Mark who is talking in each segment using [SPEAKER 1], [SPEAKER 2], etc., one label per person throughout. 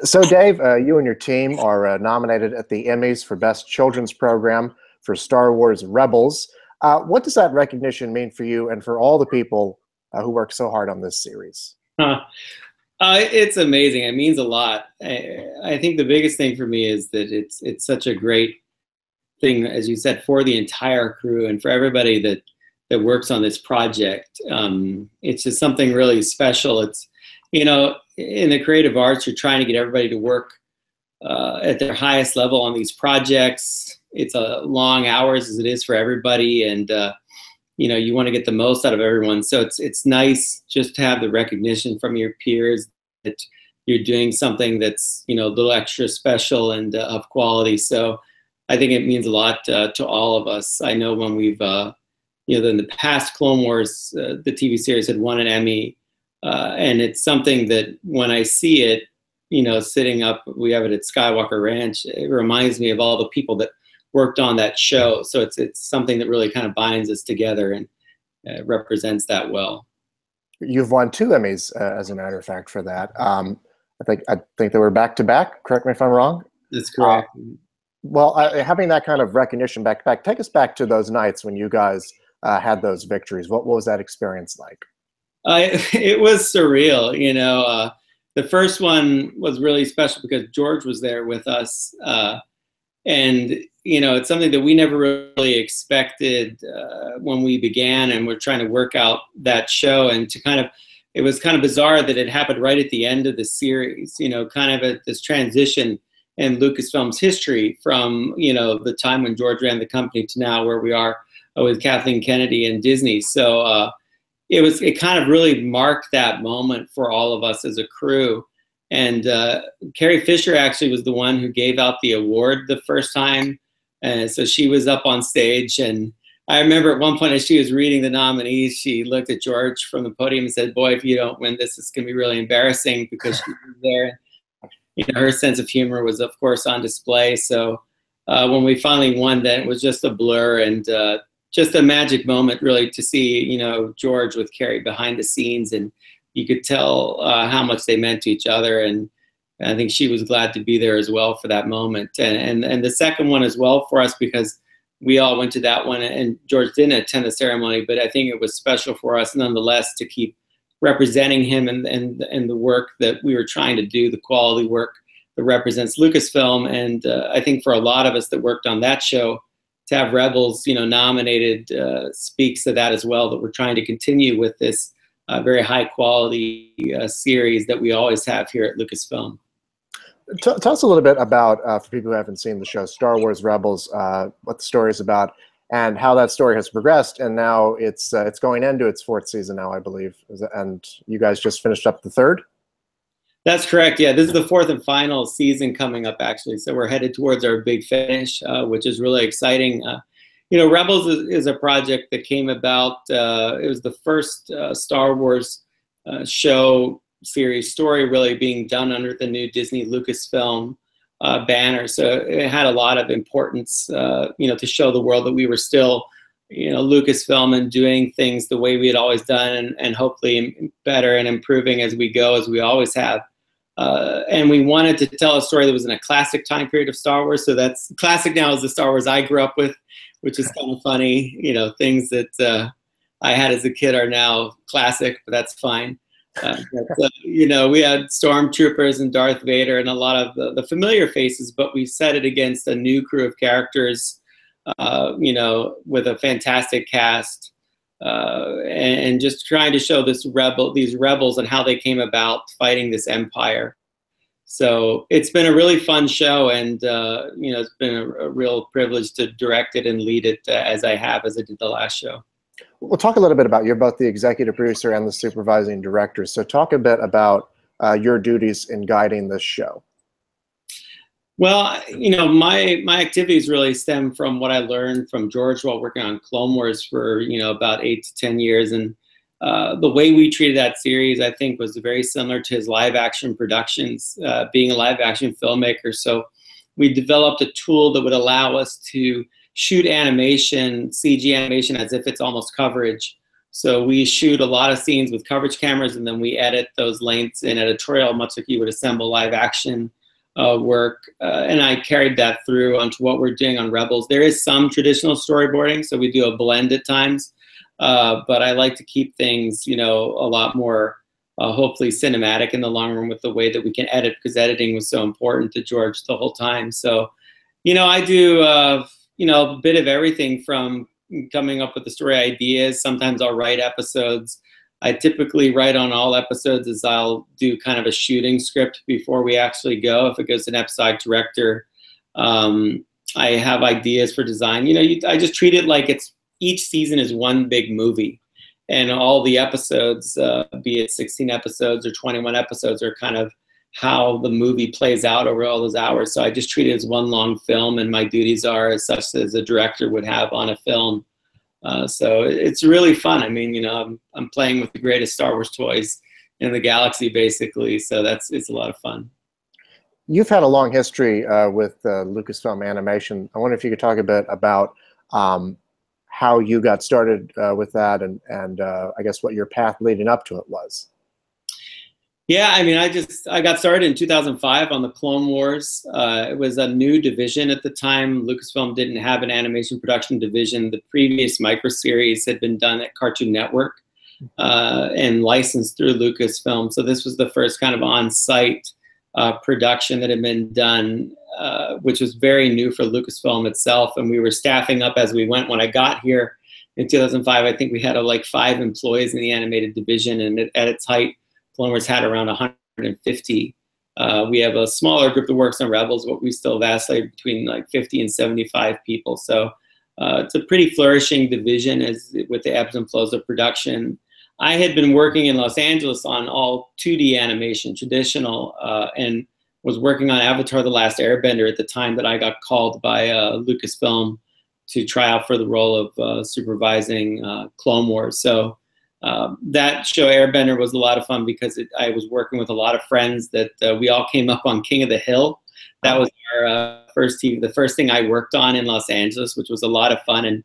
[SPEAKER 1] So, Dave, you and your team are nominated at the Emmys for Best Children's Program for Star Wars Rebels. What does that recognition mean for you and for all the people who worked so hard on this series?
[SPEAKER 2] Huh. It's amazing. It means a lot. I think the biggest thing for me is that it's such a great thing, as you said, for the entire crew and for everybody that works on this project. It's just something really special. It's, in the creative arts, you're trying to get everybody to work at their highest level on these projects. It's a long hours as it is for everybody, and you want to get the most out of everyone. So it's nice just to have the recognition from your peers that you're doing something that's a little extra special and of quality. So I think it means a lot to all of us. I know when we've in the past Clone Wars, the TV series had won an Emmy, and it's something that when I see it, sitting up, we have it at Skywalker Ranch, it reminds me of all the people that worked on that show. So it's something that really kind of binds us together and represents that well.
[SPEAKER 1] You've won 2 Emmys, as a matter of fact, for that. I think they were back to back. Correct me if I'm wrong.
[SPEAKER 2] That's correct.
[SPEAKER 1] Well, having that kind of recognition back to back, take us back to those nights when you guys had those victories. What was that experience like?
[SPEAKER 2] It was surreal. The first one was really special because George was there with us. And, it's something that we never really expected when we began and we're trying to work out that show. And it was kind of bizarre that it happened right at the end of the series, kind of at this transition in Lucasfilm's history from, the time when George ran the company to now where we are with Kathleen Kennedy and Disney. So it kind of really marked that moment for all of us as a crew. And Carrie Fisher actually was the one who gave out the award the first time. And so she was up on stage. And I remember at one point as she was reading the nominees, she looked at George from the podium and said, "Boy, if you don't win this, it's going to be really embarrassing," because she was there. Her sense of humor was, of course, on display. So when we finally won, then it was just a blur and just a magic moment, really, to see, George with Carrie behind the scenes. And you could tell how much they meant to each other. And I think she was glad to be there as well for that moment. And the second one as well for us, because we all went to that one and George didn't attend the ceremony, but I think it was special for us nonetheless to keep representing him and the work that we were trying to do, the quality work that represents Lucasfilm. And I think for a lot of us that worked on that show, to have Rebels, nominated speaks to that as well, that we're trying to continue with this very high quality series that we always have here at Lucasfilm.
[SPEAKER 1] Tell us a little bit about, for people who haven't seen the show, Star Wars Rebels, what the story is about, and how that story has progressed. And now it's going into its 4th season now, I believe. And you guys just finished up the 3rd?
[SPEAKER 2] That's correct. Yeah, this is the 4th and final season coming up, actually. So we're headed towards our big finish, which is really exciting. Rebels is a project that came about. It was the first Star Wars show series story really being done under the new Disney Lucasfilm banner. So it had a lot of importance, to show the world that we were still, Lucasfilm and doing things the way we had always done and hopefully better and improving as we go, as we always have. And we wanted to tell a story that was in a classic time period of Star Wars. So that's classic now is the Star Wars I grew up with, which is kind of funny. Things that I had as a kid are now classic, but that's fine. We had stormtroopers and Darth Vader and a lot of the familiar faces, but we set it against a new crew of characters, with a fantastic cast, and just trying to show these rebels and how they came about fighting this empire. So it's been a really fun show, and it's been a real privilege to direct it and lead it as I did the last show.
[SPEAKER 1] We'll talk a little bit about, you're both the executive producer and the supervising director. So talk a bit about your duties in guiding this show.
[SPEAKER 2] Well, my activities really stem from what I learned from George while working on Clone Wars for, about 8 to 10 years. And the way we treated that series, I think, was very similar to his live action productions, being a live action filmmaker. So we developed a tool that would allow us to shoot animation, CG animation, as if it's almost coverage So we shoot a lot of scenes with coverage cameras, and then we edit those lengths in editorial, much like you would assemble live action work. And I carried that through onto what we're doing on Rebels. There is some traditional storyboarding, so we do a blend at times. But I like to keep things, you know, a lot more hopefully cinematic in the long run with the way that we can edit, because editing was so important to George the whole time. So, you know, I do, you know, a bit of everything from coming up with the story ideas. Sometimes I'll write episodes. I typically write on all episodes as I'll do kind of a shooting script before we actually go. If it goes to an episodic director, I have ideas for design. You know, I just treat it like it's each season is one big movie, and all the episodes, be it 16 episodes or 21 episodes, are kind of how the movie plays out over all those hours. So I just treat it as one long film, and my duties are as such as a director would have on a film. So it's really fun. I mean, you know, I'm playing with the greatest Star Wars toys in the galaxy, basically. So it's a lot of fun.
[SPEAKER 1] You've had a long history with Lucasfilm Animation. I wonder if you could talk a bit about how you got started with that, and I guess what your path leading up to it was.
[SPEAKER 2] Yeah, I mean, I got started in 2005 on the Clone Wars. It was a new division at the time. Lucasfilm didn't have an animation production division. The previous microseries had been done at Cartoon Network and licensed through Lucasfilm. So this was the first kind of on-site production that had been done, which was very new for Lucasfilm itself. And we were staffing up as we went. When I got here in 2005, I think we had like 5 employees in the animated division, and at its height, Clone Wars had around 150. We have a smaller group that works on Rebels, but we still vacillate between like 50 and 75 people. So it's a pretty flourishing division with the ebbs and flows of production. I had been working in Los Angeles on all 2D animation, traditional, and was working on Avatar: The Last Airbender at the time that I got called by Lucasfilm to try out for the role of supervising Clone Wars. So that show Airbender was a lot of fun because I was working with a lot of friends that we all came up on King of the Hill. That was our the first thing I worked on in Los Angeles, which was a lot of fun. And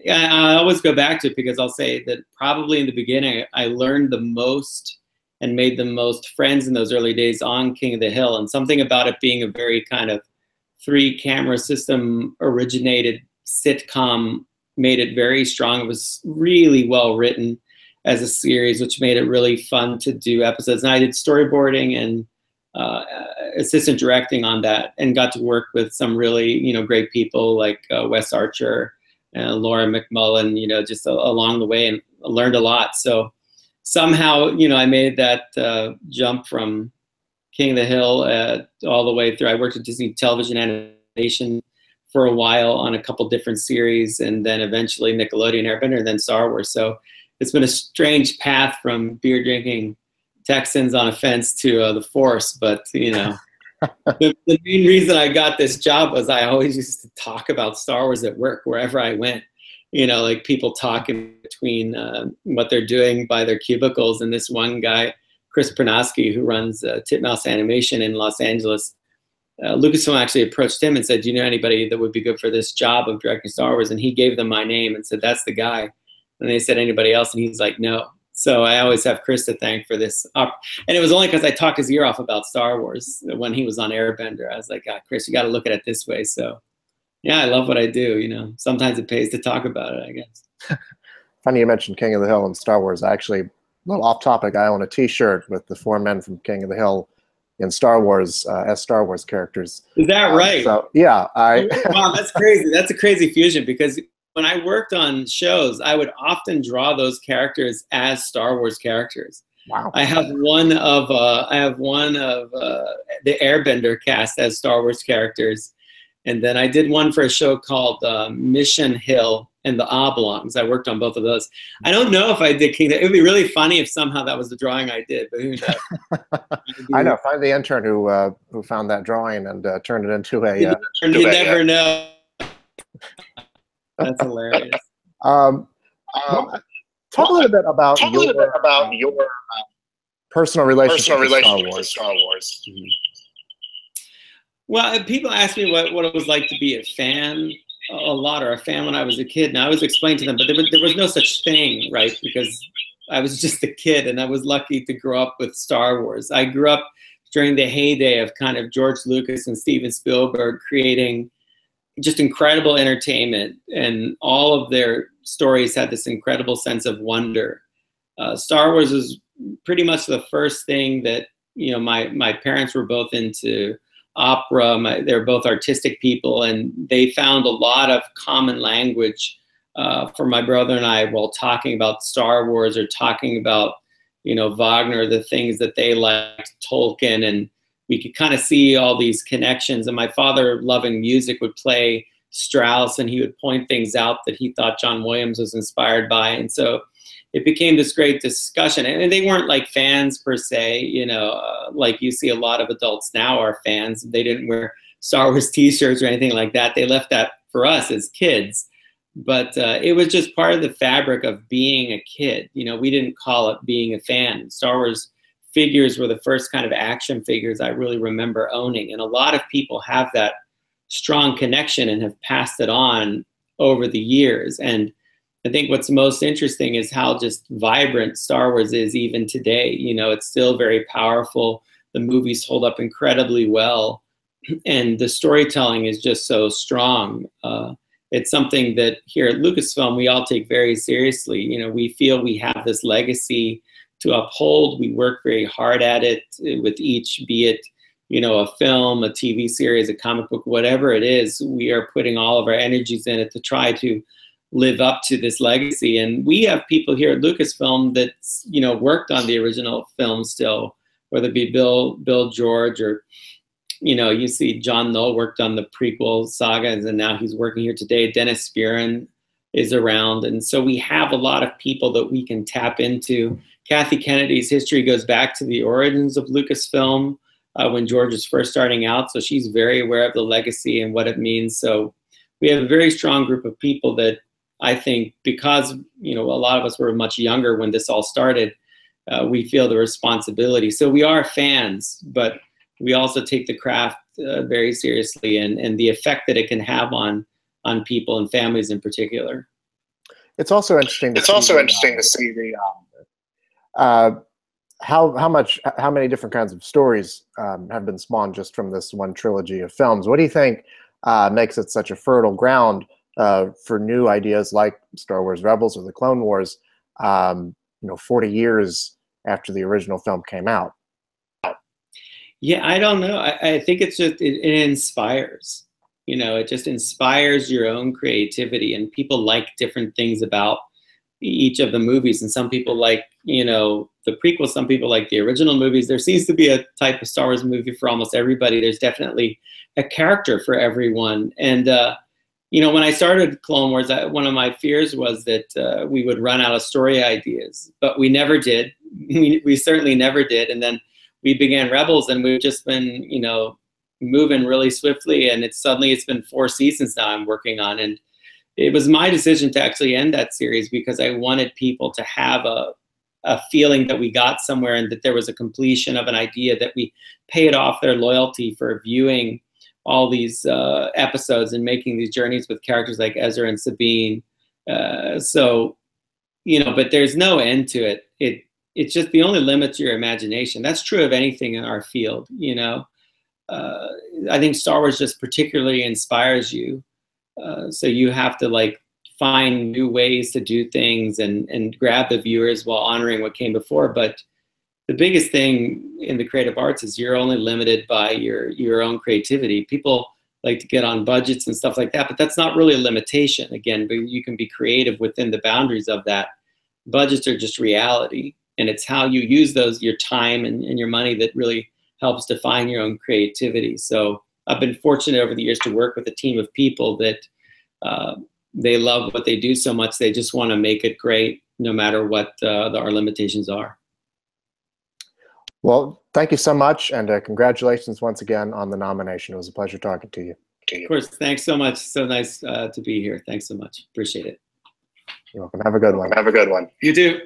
[SPEAKER 2] I always go back to it because I'll say that probably in the beginning, I learned the most and made the most friends in those early days on King of the Hill. And something about it being a very kind of 3-camera system originated sitcom made it very strong. It was really well written as a series, which made it really fun to do episodes. And I did storyboarding and assistant directing on that, and got to work with some really, you know, great people like Wes Archer and Laura McMullen, you know, just along the way, and learned a lot. So somehow, you know, I made that jump from King of the Hill all the way through. I worked at Disney Television Animation for a while on a couple different series, and then eventually Nickelodeon Airbender, and then Star Wars. So it's been a strange path from beer drinking Texans on a fence to the Force. But, you know, the main reason I got this job was I always used to talk about Star Wars at work wherever I went. You know, like people talking between what they're doing by their cubicles. And this one guy, Chris Pernosky, who runs Titmouse Animation in Los Angeles, Lucasfilm actually approached him and said, do you know anybody that would be good for this job of directing Star Wars? And he gave them my name and said, that's the guy. And they said, anybody else? And he's like, no. So I always have Chris to thank for this. And it was only because I talked his ear off about Star Wars when he was on Airbender. I was like, Chris, you got to look at it this way. So yeah, I love what I do. You know, sometimes it pays to talk about it, I guess.
[SPEAKER 1] Funny you mentioned King of the Hill and Star Wars. Actually, a little off topic, I own a T-shirt with the 4 men from King of the Hill in Star Wars as Star Wars characters.
[SPEAKER 2] Is that right?
[SPEAKER 1] So yeah,
[SPEAKER 2] wow, that's crazy. That's a crazy fusion, because when I worked on shows, I would often draw those characters as Star Wars characters.
[SPEAKER 1] Wow.
[SPEAKER 2] I have one of the Airbender cast as Star Wars characters, and then I did one for a show called Mission Hill and the Oblongs. I worked on both of those. I don't know if I did King. It would be really funny if somehow that was the drawing I did, but who knows?
[SPEAKER 1] I know. Find the intern who found that drawing and turned it into a.
[SPEAKER 2] You never know. That's hilarious.
[SPEAKER 1] Talk a little bit about your personal relationship with Star Wars.
[SPEAKER 2] Mm-hmm. Well, people ask me what it was like to be a fan a lot, or a fan when I was a kid, and I was explaining to them, but there was no such thing, right? Because I was just a kid, and I was lucky to grow up with Star Wars. I grew up during the heyday of kind of George Lucas and Steven Spielberg creating just incredible entertainment, and all of their stories had this incredible sense of wonder. Star Wars was pretty much the first thing that, you know, my parents were both into opera. They're both artistic people, and they found a lot of common language for my brother and I while talking about Star Wars or talking about, you know, Wagner, the things that they liked, Tolkien, and we could kind of see all these connections. And my father, loving music, would play Strauss, and he would point things out that he thought John Williams was inspired by. And so it became this great discussion. And they weren't like fans per se, you know, like you see a lot of adults now are fans. They didn't wear Star Wars t-shirts or anything like that. They left that for us as kids. But it was just part of the fabric of being a kid. You know, we didn't call it being a fan. Star Wars figures were the first kind of action figures I really remember owning. And a lot of people have that strong connection and have passed it on over the years. And I think what's most interesting is how just vibrant Star Wars is even today. You know, it's still very powerful. The movies hold up incredibly well. And the storytelling is just so strong. It's something that here at Lucasfilm, we all take very seriously. You know, we feel we have this legacy to uphold. We work very hard at it with each, be it, you know, a film, a TV series, a comic book, whatever it is, we are putting all of our energies in it to try to live up to this legacy. And we have people here at Lucasfilm that, you know, worked on the original film still, whether it be Bill George, or, you know, you see John Knoll worked on the prequel sagas, and now he's working here today. Dennis Spearin is around. And so we have a lot of people that we can tap into. Kathy Kennedy's history goes back to the origins of Lucasfilm when George was first starting out. So she's very aware of the legacy and what it means. So we have a very strong group of people that I think, because, you know, a lot of us were much younger when this all started, we feel the responsibility. So we are fans, but we also take the craft very seriously, and the effect that it can have on people and families in particular.
[SPEAKER 1] It's also interesting to see how many different kinds of stories have been spawned just from this one trilogy of films. What do you think makes it such a fertile ground for new ideas like Star Wars Rebels or the Clone Wars, you know, 40 years after the original film came out?
[SPEAKER 2] Yeah, I don't know. I think it's just, it inspires. You know, it just inspires your own creativity, and people like different things about each of the movies. And some people like, you know, the prequel, some people like the original movies. There seems to be a type of Star Wars movie for almost everybody. There's definitely a character for everyone. And, you know, when I started Clone Wars, one of my fears was that we would run out of story ideas, but we never did. We certainly never did. And then we began Rebels, and we've just been, you know, moving really swiftly. And it's been 4 seasons now I'm working on. And it was my decision to actually end that series because I wanted people to have a feeling that we got somewhere, and that there was a completion of an idea, that we paid off their loyalty for viewing all these episodes and making these journeys with characters like Ezra and Sabine. So, you know, but there's no end to it. It's just the only limit to your imagination. That's true of anything in our field, you know. I think Star Wars just particularly inspires you. So you have to like find new ways to do things and grab the viewers while honoring what came before. But the biggest thing in the creative arts is you're only limited by your own creativity. People like to get on budgets and stuff like that, but that's not really a limitation. Again, but you can be creative within the boundaries of that. Budgets are just reality, and it's how you use your time and your money that really helps define your own creativity. So I've been fortunate over the years to work with a team of people that they love what they do so much, they just want to make it great no matter what our limitations are.
[SPEAKER 1] Well, thank you so much, and congratulations once again on the nomination. It was a pleasure talking to you.
[SPEAKER 2] Of course, thanks so much. So nice to be here. Thanks so much. Appreciate it.
[SPEAKER 1] You're welcome. Have a good one.
[SPEAKER 2] You too.